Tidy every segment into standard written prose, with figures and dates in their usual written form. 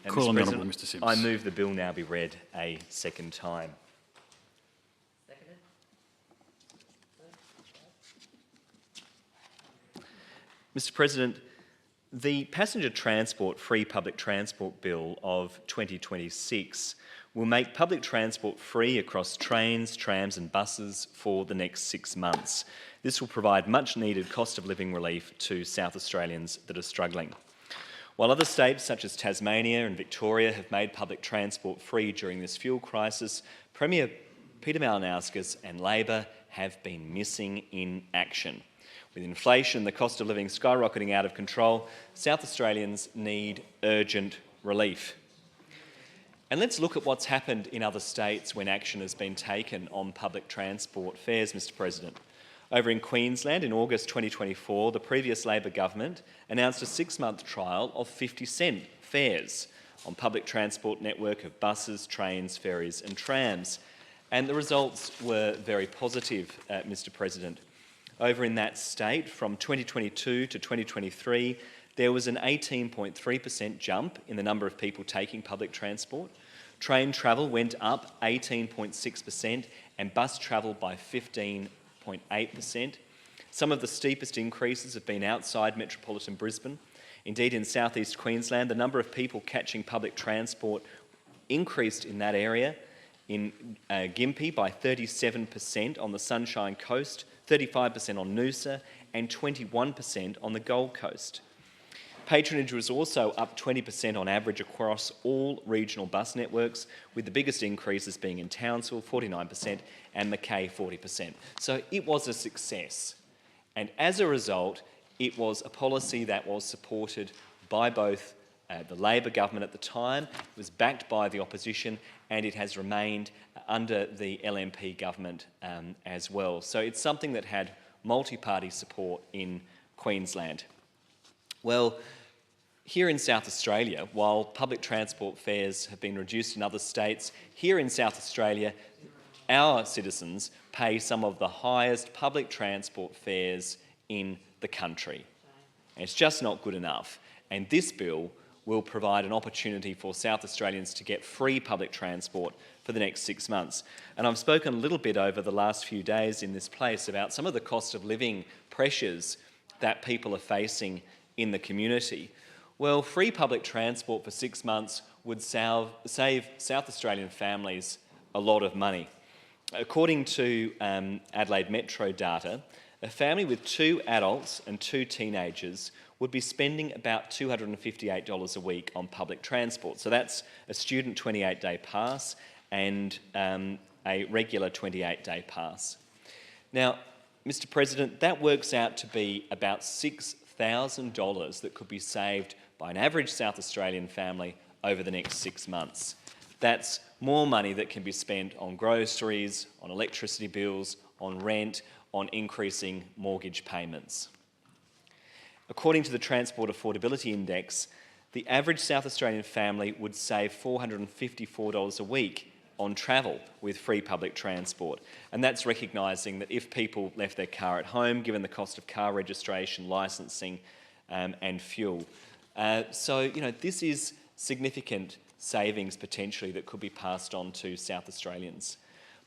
Call Mr. on the Honourable President, Mr Sims. I move the bill now be read a second time. Seconded. Mr. President, the Passenger Transport Free Public Transport Bill of 2026 will make public transport free across trains, trams and buses for the next 6 months. This will provide much needed cost of living relief to South Australians that are struggling. While other states such as Tasmania and Victoria have made public transport free during this fuel crisis, Premier Peter Malinauskas and Labor have been missing in action. With inflation and the cost of living skyrocketing out of control, South Australians need urgent relief. And let's look at what's happened in other states when action has been taken on public transport fares, Mr. President. Over in Queensland, in August 2024, the previous Labor government announced a 6-month trial of 50-cent fares on public transport network of buses, trains, ferries and trams. And the results were very positive, Mr. President. Over in that state, from 2022 to 2023, there was an 18.3% jump in the number of people taking public transport. Train travel went up 18.6% and bus travel by 15.8%. Some of the steepest increases have been outside metropolitan Brisbane. Indeed, in southeast Queensland, the number of people catching public transport increased in that area. In Gympie by 37% on the Sunshine Coast, 35% on Noosa and 21% on the Gold Coast. Patronage was also up 20% on average across all regional bus networks, with the biggest increases being in Townsville, 49%, and Mackay, 40%. So it was a success. And as a result, it was a policy that was supported by both the Labor government at the time, it was backed by the opposition, and it has remained under the LNP government as well. So it's something that had multi-party support in Queensland. Well, here in South Australia, while public transport fares have been reduced in other states, here in South Australia, our citizens pay some of the highest public transport fares in the country. And it's just not good enough. And this bill will provide an opportunity for South Australians to get free public transport for the next 6 months. And I've spoken a little bit over the last few days in this place about some of the cost of living pressures that people are facing in the community. Well, free public transport for 6 months would save South Australian families a lot of money. According to Adelaide Metro data, a family with 2 adults and 2 teenagers would be spending about $258 a week on public transport. So that's a student 28-day pass and a regular 28-day pass. Now, Mr. President, that works out to be about $6,000 that could be saved by an average South Australian family over the next 6 months. That's more money that can be spent on groceries, on electricity bills, on rent, on increasing mortgage payments. According to the Transport Affordability Index, the average South Australian family would save $454 a week on travel with free public transport. And that's recognising that if people left their car at home, given the cost of car registration, licensing and fuel. So, this is significant savings potentially that could be passed on to South Australians.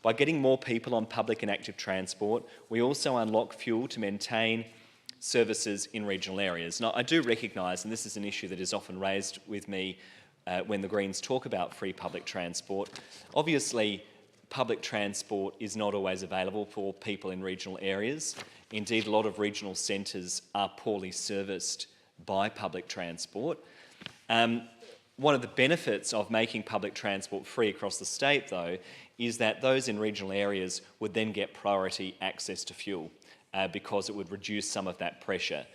By getting more people on public and active transport, we also unlock fuel to maintain services in regional areas. Now, I do recognise, and this is an issue that is often raised with me when the Greens talk about free public transport, obviously public transport is not always available for people in regional areas. Indeed, a lot of regional centres are poorly serviced by public transport. One of the benefits of making public transport free across the state, though, is that those in regional areas would then get priority access to fuel because it would reduce some of that pressure.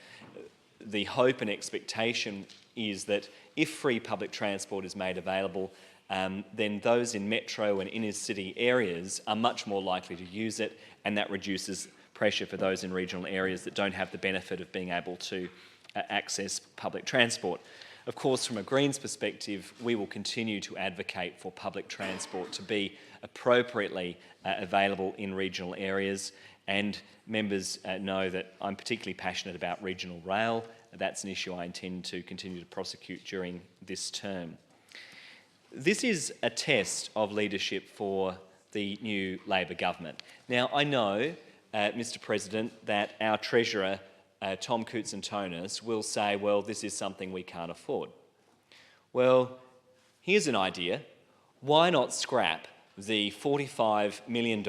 The hope and expectation is that if free public transport is made available, then those in metro and inner city areas are much more likely to use it, and that reduces pressure for those in regional areas that don't have the benefit of being able to access public transport. Of course, from a Greens perspective, we will continue to advocate for public transport to be appropriately available in regional areas, and members know that I'm particularly passionate about regional rail. That's an issue I intend to continue to prosecute during this term. This is a test of leadership for the new Labor government. Now, I know, Mr President, that our Treasurer, Tom Koutsantonis, will say, well, this is something we can't afford. Well, here's an idea. Why not scrap the $45 million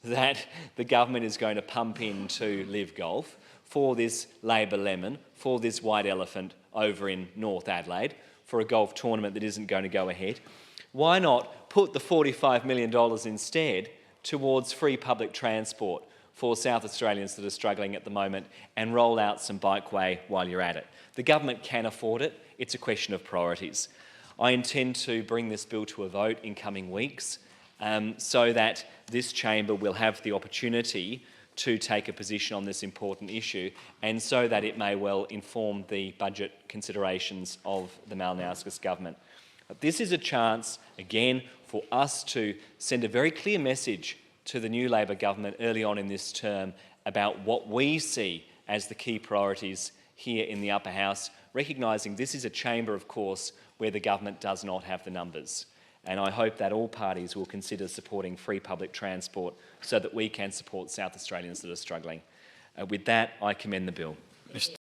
that the government is going to pump into Live Golf for this Labor lemon, for this white elephant over in North Adelaide, for a golf tournament that isn't going to go ahead? Why not put the $45 million instead towards free public transport for South Australians that are struggling at the moment and roll out some bikeway while you're at it? The government can afford it. It's a question of priorities. I intend to bring this bill to a vote in coming weeks so that this chamber will have the opportunity to take a position on this important issue, and so that it may well inform the budget considerations of the Malinauskas government. This is a chance, again, for us to send a very clear message to the new Labor government early on in this term about what we see as the key priorities here in the upper house, recognising this is a chamber, of course, where the government does not have the numbers. And I hope that all parties will consider supporting free public transport so that we can support South Australians that are struggling. With that, I commend the bill.